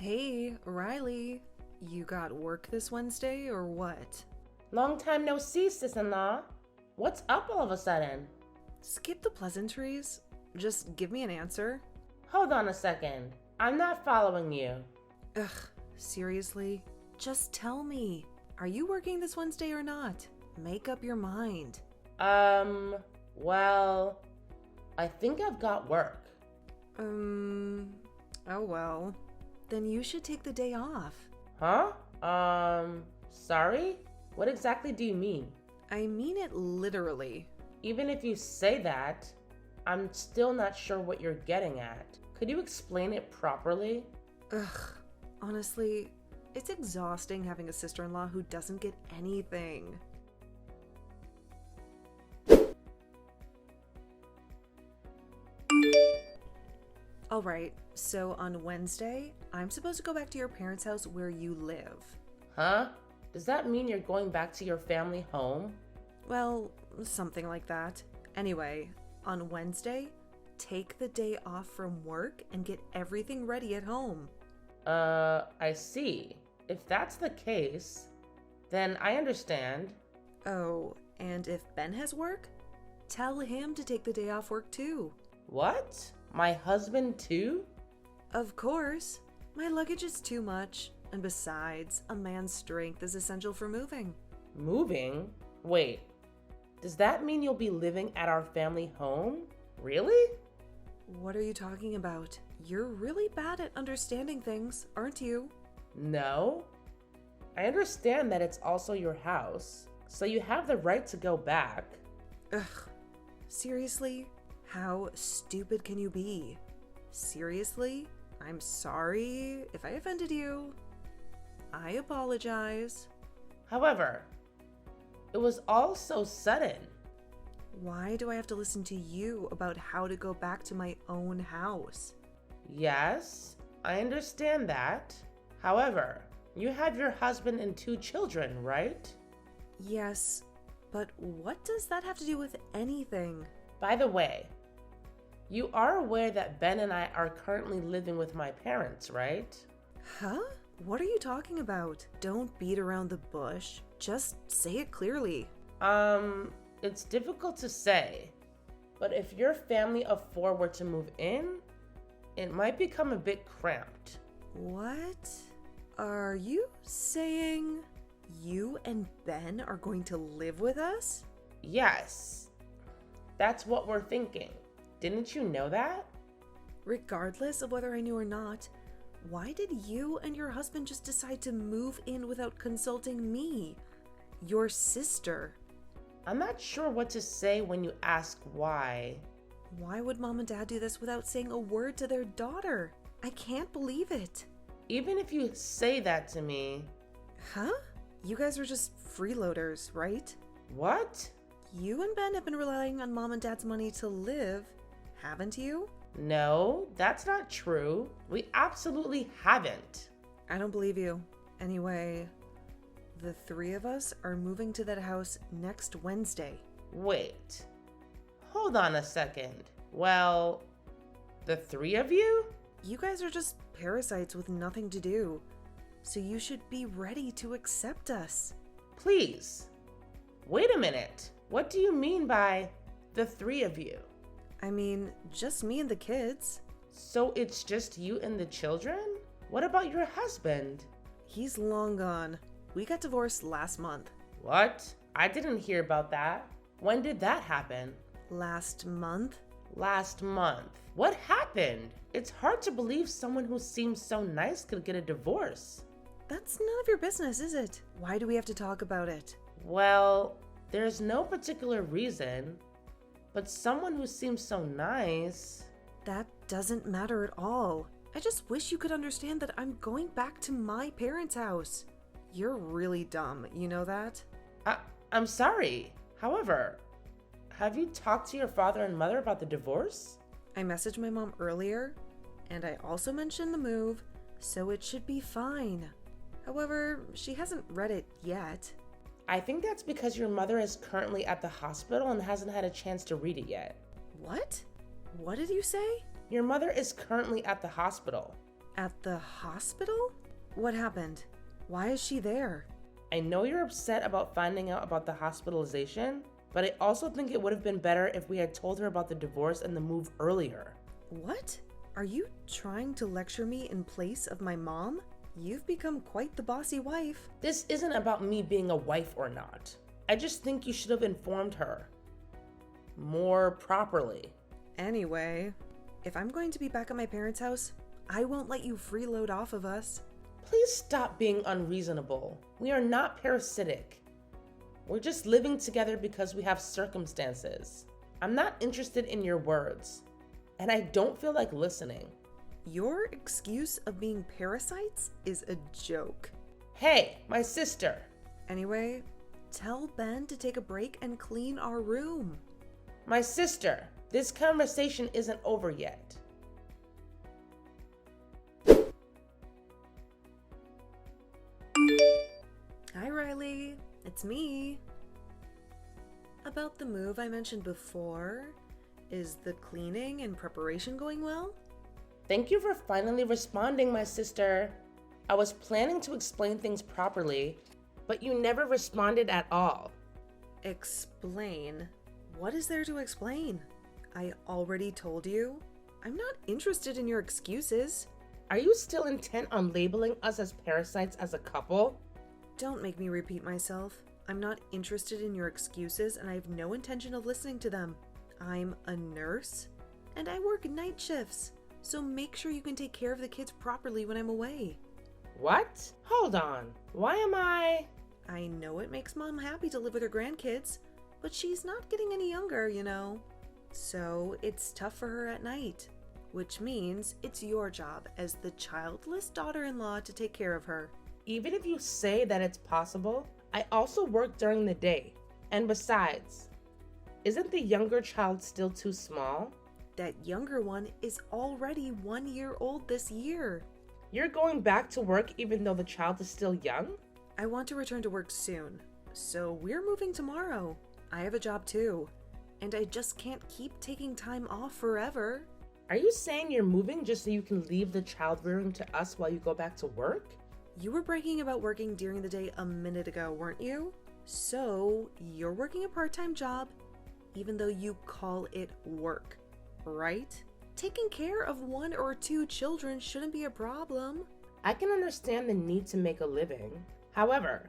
Hey, Riley, you got work this Wednesday or what? Long time no see, sis-in-law. What's up all of a sudden? Skip the pleasantries. Just give me an answer. Hold on a second. I'm not following you. Ugh, seriously? Just tell me. Are you working this Wednesday or not? Make up your mind. Well, I think I've got work. Oh well. Then you should take the day off. Huh? Sorry? What exactly do you mean? I mean it literally. Even if you say that, I'm still not sure what you're getting at. Could you explain it properly? Ugh, honestly, it's exhausting having a sister-in-law who doesn't get anything. Alright, so on Wednesday, I'm supposed to go back to your parents' house where you live. Huh? Does that mean you're going back to your family home? Well, something like that. Anyway, on Wednesday, take the day off from work and get everything ready at home. I see. If that's the case, then I understand. Oh, and if Ben has work, tell him to take the day off work too. What? My husband too? Of course. My luggage is too much. And besides, a man's strength is essential for moving. Moving? Wait, does that mean you'll be living at our family home? Really? What are you talking about? You're really bad at understanding things, aren't you? No. I understand that it's also your house, so you have the right to go back. Ugh. Seriously? How stupid can you be? Seriously? I'm sorry if I offended you. I apologize. However, it was all so sudden. Why do I have to listen to you about how to go back to my own house? Yes, I understand that. However, you have your husband and 2 children, right? Yes, but what does that have to do with anything? By the way, you are aware that Ben and I are currently living with my parents, right? Huh? What are you talking about? Don't beat around the bush. Just say it clearly. It's difficult to say, but if your family of 4 were to move in, it might become a bit cramped. What? Are you saying you and Ben are going to live with us? Yes, that's what we're thinking. Didn't you know that? Regardless of whether I knew or not, why did you and your husband just decide to move in without consulting me, your sister? I'm not sure what to say when you ask why. Why would mom and dad do this without saying a word to their daughter? I can't believe it. Even if you say that to me. Huh? You guys are just freeloaders, right? What? You and Ben have been relying on mom and dad's money to live, haven't you? No, that's not true. We absolutely haven't. I don't believe you. Anyway, the 3 of us are moving to that house next Wednesday. Wait. Hold on a second. Well, the 3 of you? You guys are just parasites with nothing to do, so you should be ready to accept us. Please. Wait a minute. What do you mean by the 3 of you? I mean, just me and the kids. So it's just you and the children? What about your husband? He's long gone. We got divorced last month. What? I didn't hear about that. When did that happen? Last month? Last month. What happened? It's hard to believe someone who seems so nice could get a divorce. That's none of your business, is it? Why do we have to talk about it? Well, there's no particular reason, but someone who seems so nice... That doesn't matter at all. I just wish you could understand that I'm going back to my parents' house. You're really dumb, you know that? I'm sorry. However, have you talked to your father and mother about the divorce? I messaged my mom earlier, and I also mentioned the move, so it should be fine. However, she hasn't read it yet. I think that's because your mother is currently at the hospital and hasn't had a chance to read it yet. What? What did you say? Your mother is currently at the hospital. At the hospital? What happened? Why is she there? I know you're upset about finding out about the hospitalization, but I also think it would have been better if we had told her about the divorce and the move earlier. What? Are you trying to lecture me in place of my mom? You've become quite the bossy wife. This isn't about me being a wife or not. I just think you should have informed her more properly. Anyway, if I'm going to be back at my parents' house, I won't let you freeload off of us. Please stop being unreasonable. We are not parasitic. We're just living together because we have circumstances. I'm not interested in your words, and I don't feel like listening. Your excuse of being parasites is a joke. Hey, my sister. Anyway, tell Ben to take a break and clean our room. My sister, this conversation isn't over yet. Hi, Riley. It's me. About the move I mentioned before, is the cleaning and preparation going well? Thank you for finally responding, my sister. I was planning to explain things properly, but you never responded at all. Explain? What is there to explain? I already told you. I'm not interested in your excuses. Are you still intent on labeling us as parasites as a couple? Don't make me repeat myself. I'm not interested in your excuses, and I have no intention of listening to them. I'm a nurse, and I work night shifts, so make sure you can take care of the kids properly when I'm away. What? Hold on. Why am I know it makes Mom happy to live with her grandkids, but she's not getting any younger, you know. So it's tough for her at night, which means it's your job as the childless daughter-in-law to take care of her. Even if you say that it's possible, I also work during the day. And besides, isn't the younger child still too small? That younger one is already 1 year old this year. You're going back to work even though the child is still young? I want to return to work soon, so we're moving tomorrow. I have a job too, and I just can't keep taking time off forever. Are you saying you're moving just so you can leave the child rearing to us while you go back to work? You were bragging about working during the day a minute ago, weren't you? So you're working a part-time job, even though you call it work, right? Taking care of 1 or 2 children shouldn't be a problem. I can understand the need to make a living. However,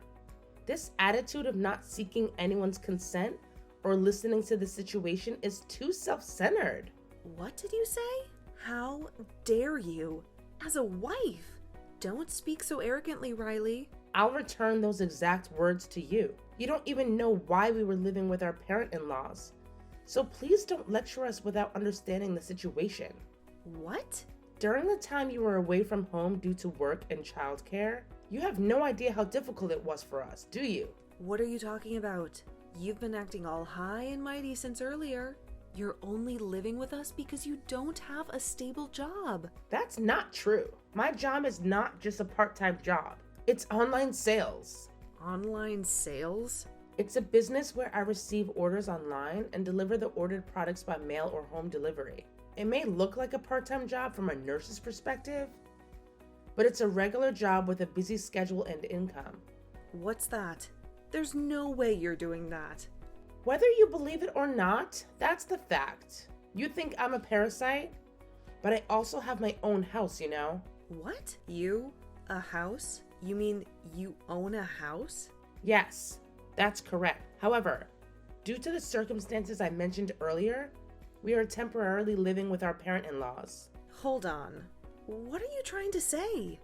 this attitude of not seeking anyone's consent or listening to the situation is too self-centered. What did you say? How dare you? As a wife! Don't speak so arrogantly, Riley. I'll return those exact words to you. You don't even know why we were living with our parent-in-laws. So please don't lecture us without understanding the situation. What? During the time you were away from home due to work and childcare, you have no idea how difficult it was for us, do you? What are you talking about? You've been acting all high and mighty since earlier. You're only living with us because you don't have a stable job. That's not true. My job is not just a part-time job. It's online sales. Online sales? It's a business where I receive orders online and deliver the ordered products by mail or home delivery. It may look like a part-time job from a nurse's perspective, but it's a regular job with a busy schedule and income. What's that? There's no way you're doing that. Whether you believe it or not, that's the fact. You think I'm a parasite, but I also have my own house, you know? What? You? A house? You mean you own a house? Yes, that's correct. However, due to the circumstances I mentioned earlier, we are temporarily living with our parent-in-laws. Hold on. What are you trying to say?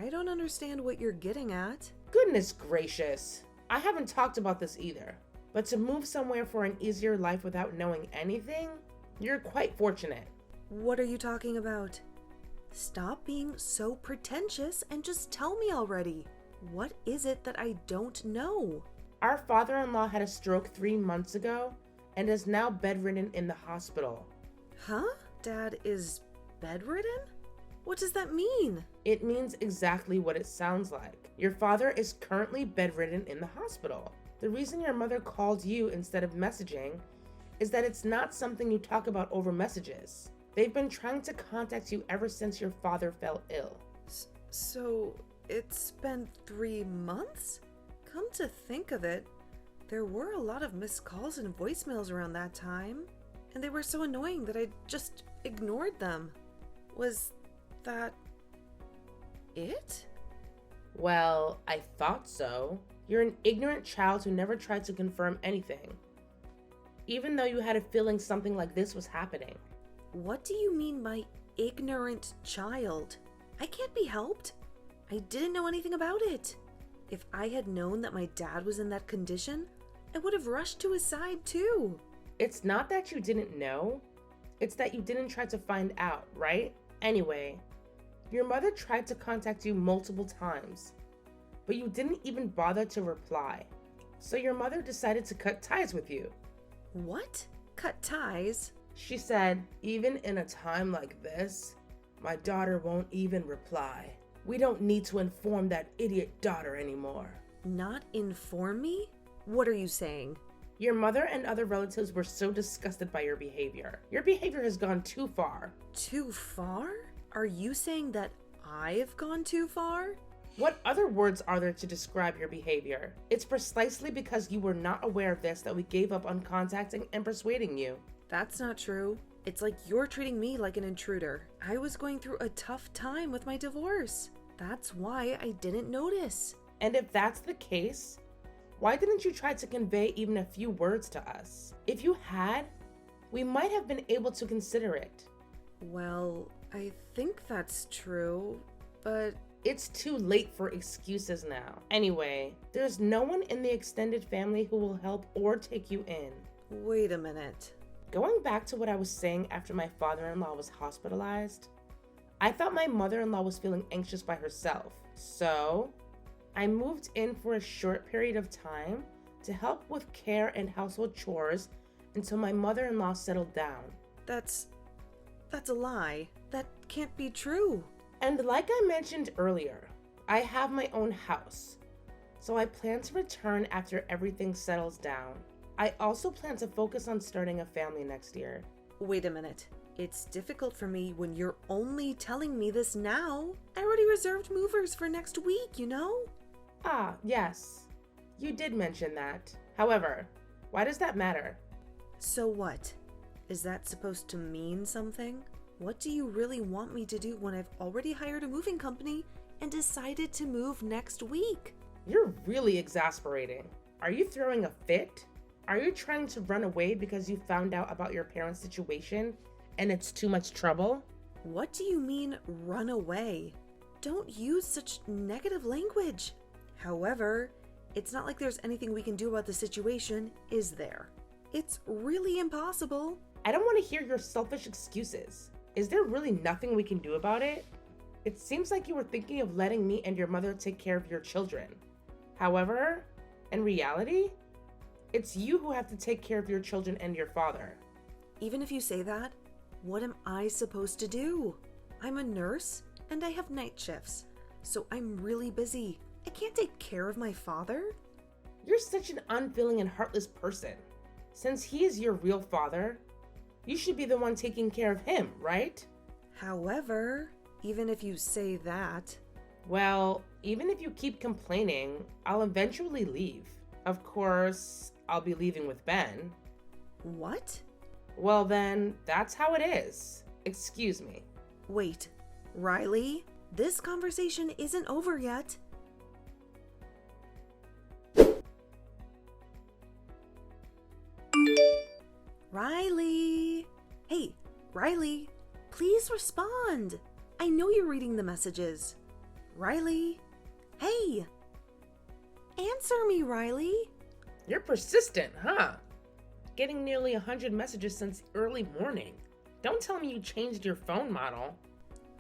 I don't understand what you're getting at. Goodness gracious. I haven't talked about this either. But to move somewhere for an easier life without knowing anything, you're quite fortunate. What are you talking about? Stop being so pretentious and just tell me already. What is it that I don't know? Our father-in-law had a stroke 3 months ago and is now bedridden in the hospital. Huh? Dad is bedridden? What does that mean? It means exactly what it sounds like. Your father is currently bedridden in the hospital. The reason your mother called you instead of messaging is that it's not something you talk about over messages. They've been trying to contact you ever since your father fell ill. So it's been 3 months? Come to think of it, there were a lot of missed calls and voicemails around that time, and they were so annoying that I just ignored them. Was that it? Well, I thought so. You're an ignorant child who never tried to confirm anything, even though you had a feeling something like this was happening. What do you mean by ignorant child? I can't be helped. I didn't know anything about it. If I had known that my dad was in that condition, I would have rushed to his side too. It's not that you didn't know, it's that you didn't try to find out, right? Anyway, your mother tried to contact you multiple times, but you didn't even bother to reply. So your mother decided to cut ties with you. What? Cut ties? She said, even in a time like this, my daughter won't even reply. We don't need to inform that idiot daughter anymore. Not inform me? What are you saying? Your mother and other relatives were so disgusted by your behavior. Your behavior has gone too far. Too far? Are you saying that I've gone too far? What other words are there to describe your behavior? It's precisely because you were not aware of this that we gave up on contacting and persuading you. That's not true. It's like you're treating me like an intruder. I was going through a tough time with my divorce. That's why I didn't notice. And if that's the case, why didn't you try to convey even a few words to us? If you had, we might have been able to consider it. Well, I think that's true, but it's too late for excuses now. Anyway, there's no one in the extended family who will help or take you in. wait a minute. Going back to what I was saying after my father-in-law was hospitalized, I thought my mother-in-law was feeling anxious by herself. So I moved in for a short period of time to help with care and household chores until my mother-in-law settled down. That's a lie. That can't be true. And like I mentioned earlier, I have my own house, so I plan to return after everything settles down. I also plan to focus on starting a family next year. Wait a minute. It's difficult for me when you're only telling me this now. I already reserved movers for next week, you know? Ah, yes. You did mention that. However, why does that matter? So what? Is that supposed to mean something? What do you really want me to do when I've already hired a moving company and decided to move next week? You're really exasperating. Are you throwing a fit? Are you trying to run away because you found out about your parents' situation and it's too much trouble? What do you mean, run away? Don't use such negative language. However, it's not like there's anything we can do about the situation, is there? It's really impossible. I don't want to hear your selfish excuses. Is there really nothing we can do about it? It seems like you were thinking of letting me and your mother take care of your children. However, in reality, it's you who have to take care of your children and your father. Even if you say that, what am I supposed to do? I'm a nurse and I have night shifts, so I'm really busy. I can't take care of my father. You're such an unfeeling and heartless person. Since he is your real father, you should be the one taking care of him, right? However, even if you say that... Well, even if you keep complaining, I'll eventually leave. Of course, I'll be leaving with Ben. What? Well then, that's how it is. Excuse me. Wait, Riley? This conversation isn't over yet. Riley! Hey, Riley, please respond. I know you're reading the messages. Riley? Hey! Answer me, Riley. You're persistent, huh? Getting nearly 100 messages since early morning. Don't tell me you changed your phone model.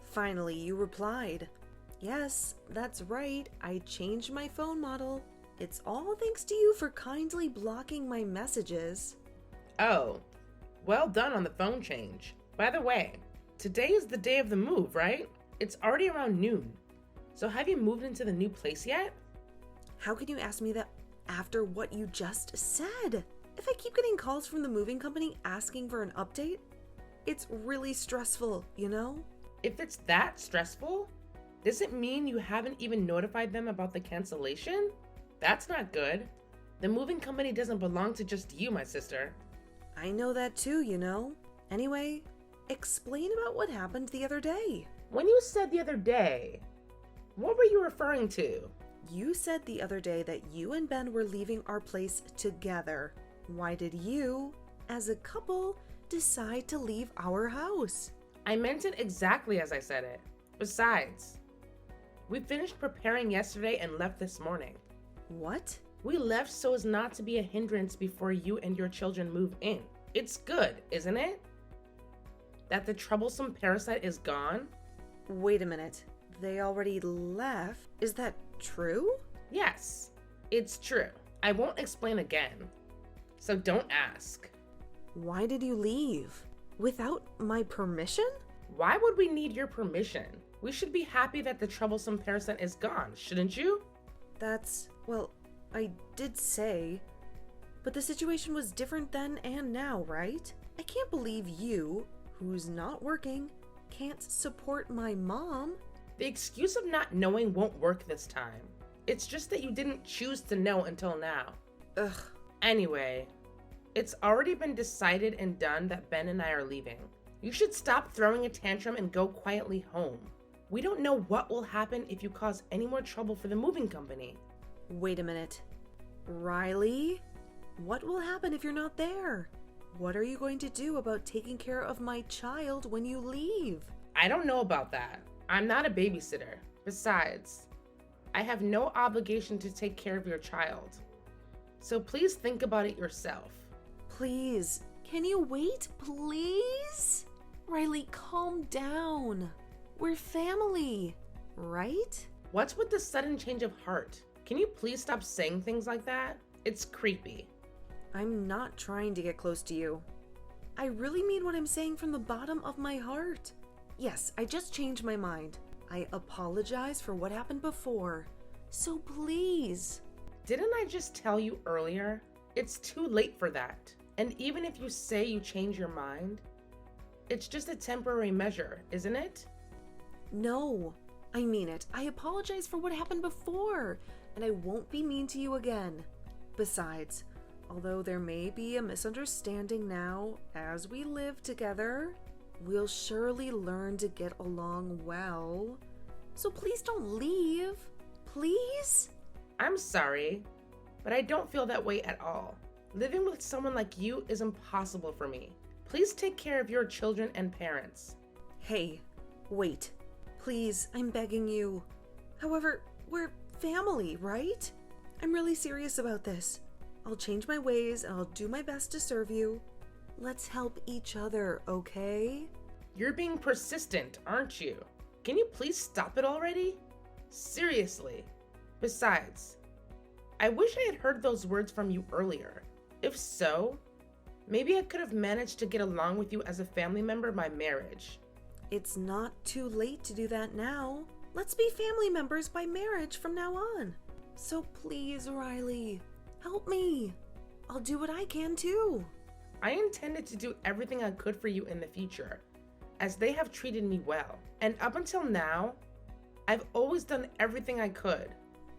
Finally, you replied. Yes, that's right. I changed my phone model. It's all thanks to you for kindly blocking my messages. Oh, well done on the phone change. By the way, today is the day of the move, right? It's already around noon. So have you moved into the new place yet? How can you ask me that after what you just said? If I keep getting calls from the moving company asking for an update, It's really stressful, you know? If it's that stressful, does it mean you haven't even notified them about the cancellation? That's not good. The moving company doesn't belong to just you, my sister. I know that too, you know? Anyway, explain about what happened the other day. When you said the other day, what were you referring to? You said the other day that you and Ben were leaving our place together. Why did you, as a couple, decide to leave our house? I meant it exactly as I said it. Besides, we finished preparing yesterday and left this morning. What? We left so as not to be a hindrance before you and your children move in. It's good, isn't it? That the troublesome parasite is gone? Wait a minute. They already left? Is that true? Yes, it's true. I won't explain again. So don't ask. Why did you leave? Without my permission? Why would we need your permission? We should be happy that the troublesome parasite is gone, shouldn't you? Well, I did say, but the situation was different then and now, right? I can't believe you, who's not working, can't support my mom. The excuse of not knowing won't work this time. It's just that you didn't choose to know until now. Ugh. Anyway, it's already been decided and done that Ben and I are leaving. You should stop throwing a tantrum and go quietly home. We don't know what will happen if you cause any more trouble for the moving company. Wait a minute. Riley? What will happen if you're not there? What are you going to do about taking care of my child when you leave? I don't know about that. I'm not a babysitter. Besides, I have no obligation to take care of your child. So please think about it yourself. Please, can you wait, please? Riley, calm down. We're family, right? What's with the sudden change of heart? Can you please stop saying things like that? It's creepy. I'm not trying to get close to you. I really mean what I'm saying from the bottom of my heart. Yes, I just changed my mind. I apologize for what happened before. So please. Didn't I just tell you earlier? It's too late for that. And even if you say you change your mind, it's just a temporary measure, isn't it? No, I mean it. I apologize for what happened before, and I won't be mean to you again. Besides, although there may be a misunderstanding now as we live together, we'll surely learn to get along well. So please don't leave. Please? I'm sorry, but I don't feel that way at all. Living with someone like you is impossible for me. Please take care of your children and parents. Hey, wait. Please, I'm begging you. However, we're family, right? I'm really serious about this. I'll change my ways and I'll do my best to serve you. Let's help each other, okay? You're being persistent, aren't you? Can you please stop it already? Seriously. Besides, I wish I had heard those words from you earlier. If so, maybe I could have managed to get along with you as a family member by marriage. It's not too late to do that now. Let's be family members by marriage from now on. So please, Riley, help me. I'll do what I can too. I intended to do everything I could for you in the future, as they have treated me well. And up until now, I've always done everything I could.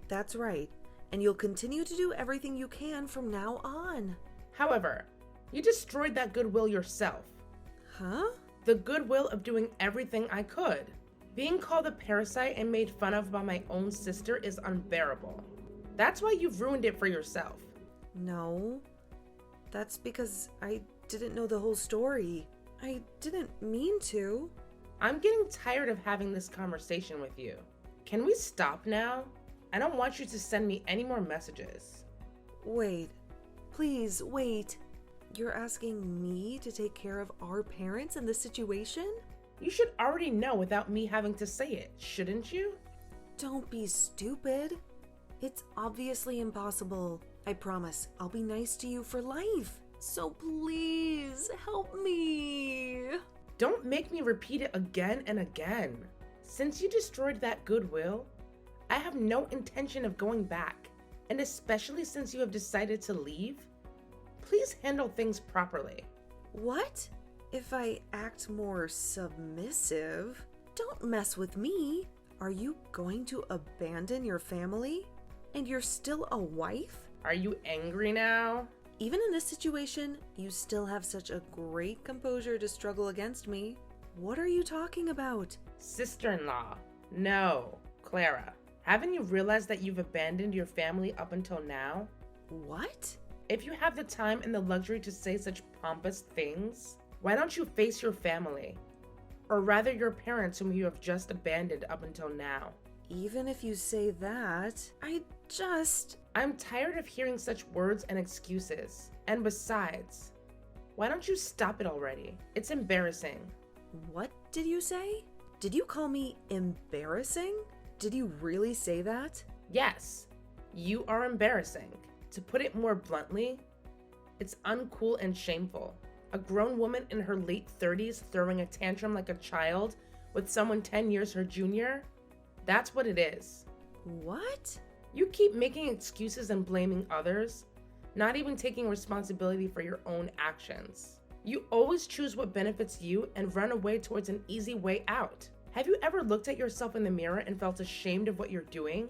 That's right. And you'll continue to do everything you can from now on. However, you destroyed that goodwill yourself. Huh? The goodwill of doing everything I could. Being called a parasite and made fun of by my own sister is unbearable. That's why you've ruined it for yourself. No. That's because I didn't know the whole story. I didn't mean to. I'm getting tired of having this conversation with you. Can we stop now? I don't want you to send me any more messages. Wait. Please, wait. You're asking me to take care of our parents in this situation? You should already know without me having to say it, shouldn't you? Don't be stupid. It's obviously impossible. I promise I'll be nice to you for life. So please, help me. Don't make me repeat it again and again. Since you destroyed that goodwill, I have no intention of going back. And especially since you have decided to leave, please handle things properly. What? If I act more submissive, don't mess with me. Are you going to abandon your family? And you're still a wife? Are you angry now? Even in this situation, you still have such a great composure to struggle against me. What are you talking about? Sister-in-law. No, Clara. Haven't you realized that you've abandoned your family up until now? What? If you have the time and the luxury to say such pompous things, why don't you face your family? Or rather your parents whom you have just abandoned up until now. Even if you say that, I'm tired of hearing such words and excuses. And besides, why don't you stop it already? It's embarrassing. What did you say? Did you call me embarrassing? Did you really say that? Yes, you are embarrassing. To put it more bluntly, it's uncool and shameful. A grown woman in her late 30s throwing a tantrum like a child with someone 10 years her junior? That's what it is. What? You keep making excuses and blaming others, not even taking responsibility for your own actions. You always choose what benefits you and run away towards an easy way out. Have you ever looked at yourself in the mirror and felt ashamed of what you're doing?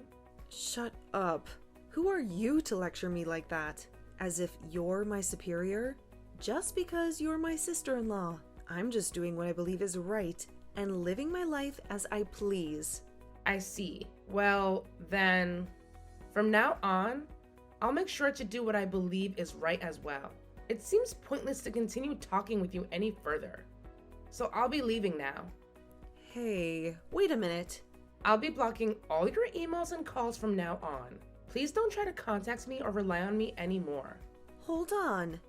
Shut up. Who are you to lecture me like that? As if you're my superior? Just because you're my sister-in-law. I'm just doing what I believe is right and living my life as I please. I see. Well, then, from now on, I'll make sure to do what I believe is right as well. It seems pointless to continue talking with you any further. So I'll be leaving now. Hey, wait a minute. I'll be blocking all your emails and calls from now on. Please don't try to contact me or rely on me anymore. Hold on.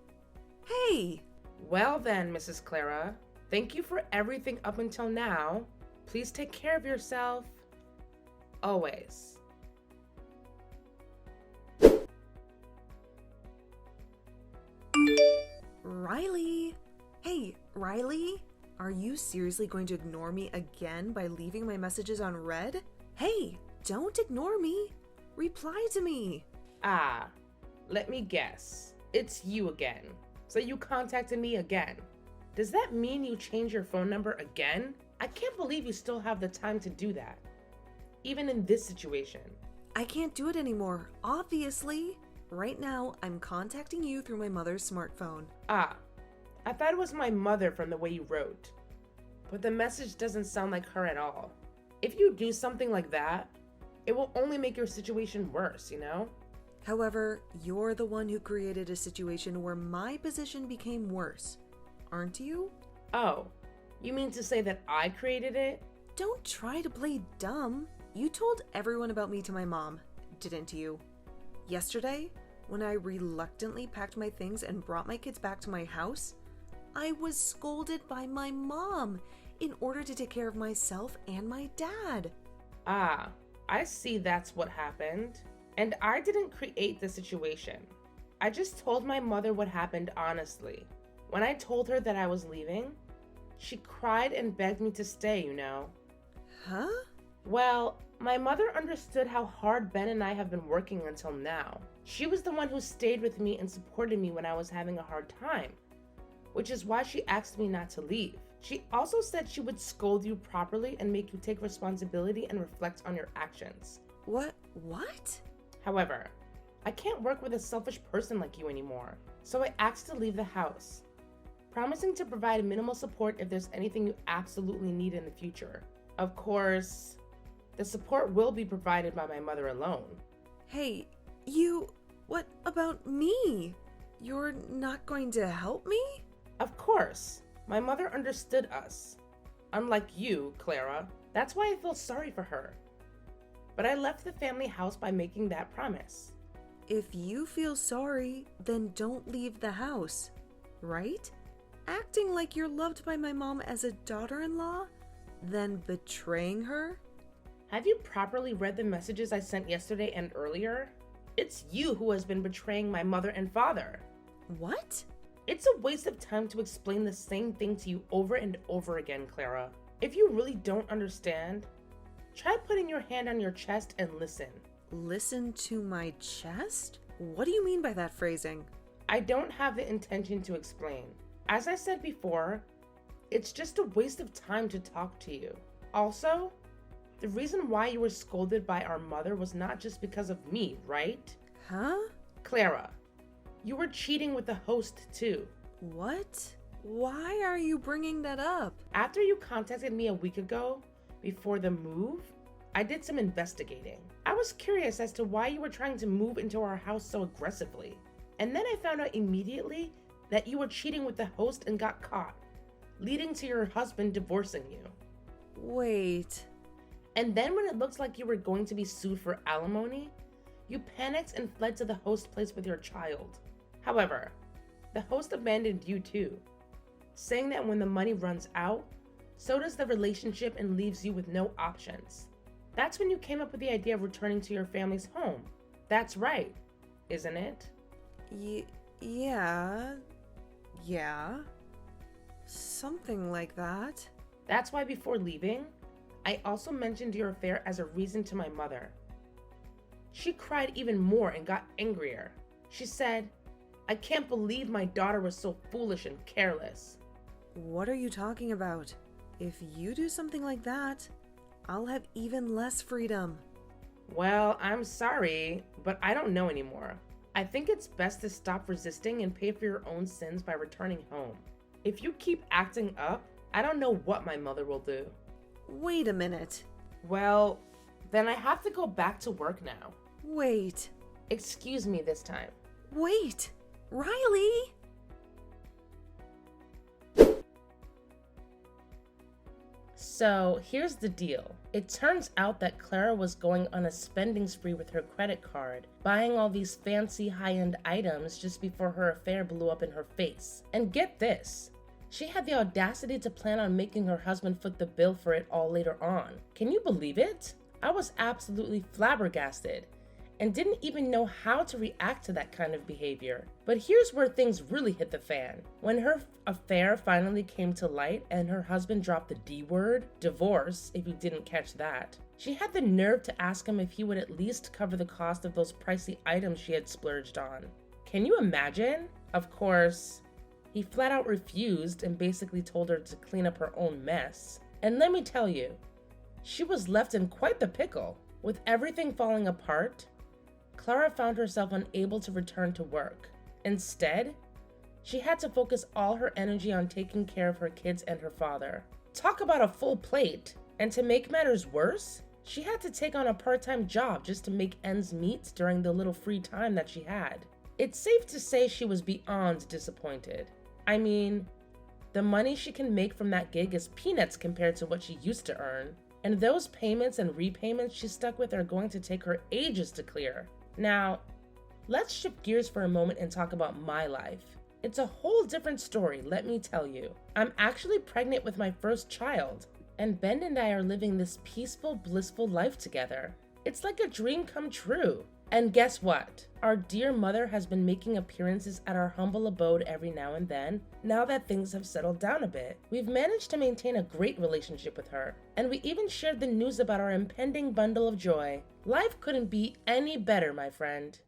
Hey! Well then, Mrs. Clara, thank you for everything up until now. Please take care of yourself. Always. Riley! Hey, Riley? Are you seriously going to ignore me again by leaving my messages on read? Hey, don't ignore me. Reply to me. Let me guess. It's you again. So you contacted me again. Does that mean you changed your phone number again? I can't believe you still have the time to do that. Even in this situation. I can't do it anymore, obviously. Right now, I'm contacting you through my mother's smartphone. I thought it was my mother from the way you wrote. But the message doesn't sound like her at all. If you do something like that, it will only make your situation worse, you know? However, you're the one who created a situation where my position became worse, aren't you? Oh, you mean to say that I created it? Don't try to play dumb. You told everyone about me to my mom, didn't you? Yesterday, when I reluctantly packed my things and brought my kids back to my house, I was scolded by my mom in order to take care of myself and my dad. I see that's what happened. And I didn't create the situation. I just told my mother what happened honestly. When I told her that I was leaving, she cried and begged me to stay, you know. Huh? Well, my mother understood how hard Ben and I have been working until now. She was the one who stayed with me and supported me when I was having a hard time, which is why she asked me not to leave. She also said she would scold you properly and make you take responsibility and reflect on your actions. What? However, I can't work with a selfish person like you anymore, so I asked to leave the house, promising to provide minimal support if there's anything you absolutely need in the future. Of course, the support will be provided by my mother alone. Hey, what about me? You're not going to help me? Of course, my mother understood us. Unlike you, Clara, that's why I feel sorry for her. But I left the family house by making that promise. If you feel sorry, then don't leave the house, right? Acting like you're loved by my mom as a daughter-in-law, then betraying her? Have you properly read the messages I sent yesterday and earlier? It's you who has been betraying my mother and father. What? It's a waste of time to explain the same thing to you over and over again, Clara. If you really don't understand, try putting your hand on your chest and listen. Listen to my chest? What do you mean by that phrasing? I don't have the intention to explain. As I said before, It's just a waste of time to talk to you. Also, the reason why you were scolded by our mother was not just because of me, right? Huh? Clara, you were cheating with the host too. What? Why are you bringing that up? After you contacted me a week ago, before the move, I did some investigating. I was curious as to why you were trying to move into our house so aggressively. And then I found out immediately that you were cheating with the host and got caught, leading to your husband divorcing you. Wait. And then when it looked like you were going to be sued for alimony, you panicked and fled to the host place with your child. However, the host abandoned you too, saying that when the money runs out, so does the relationship and leaves you with no options. That's when you came up with the idea of returning to your family's home. That's right, isn't it? Yeah. Something like that. That's why before leaving, I also mentioned your affair as a reason to my mother. She cried even more and got angrier. She said, "I can't believe my daughter was so foolish and careless." What are you talking about? If you do something like that, I'll have even less freedom. Well, I'm sorry, but I don't know anymore. I think it's best to stop resisting and pay for your own sins by returning home. If you keep acting up, I don't know what my mother will do. Wait a minute. Well, then I have to go back to work now. Wait. Excuse me this time. Wait. Riley! So here's the deal. It turns out that Clara was going on a spending spree with her credit card, buying all these fancy high-end items just before her affair blew up in her face. And get this, she had the audacity to plan on making her husband foot the bill for it all later on. Can you believe it? I was absolutely flabbergasted and didn't even know how to react to that kind of behavior. But here's where things really hit the fan. When her affair finally came to light and her husband dropped the D word, divorce, if you didn't catch that, she had the nerve to ask him if he would at least cover the cost of those pricey items she had splurged on. Can you imagine? Of course, he flat out refused and basically told her to clean up her own mess. And let me tell you, she was left in quite the pickle. With everything falling apart, Clara found herself unable to return to work. Instead, she had to focus all her energy on taking care of her kids and her father. Talk about a full plate! And to make matters worse, she had to take on a part-time job just to make ends meet during the little free time that she had. It's safe to say she was beyond disappointed. I mean, the money she can make from that gig is peanuts compared to what she used to earn. And those payments and repayments she's stuck with are going to take her ages to clear. Now, let's shift gears for a moment and talk about my life. It's a whole different story, let me tell you. I'm actually pregnant with my first child, and Ben and I are living this peaceful, blissful life together. It's like a dream come true. And guess what? Our dear mother has been making appearances at our humble abode every now and then, now that things have settled down a bit. We've managed to maintain a great relationship with her, and we even shared the news about our impending bundle of joy. Life couldn't be any better, my friend.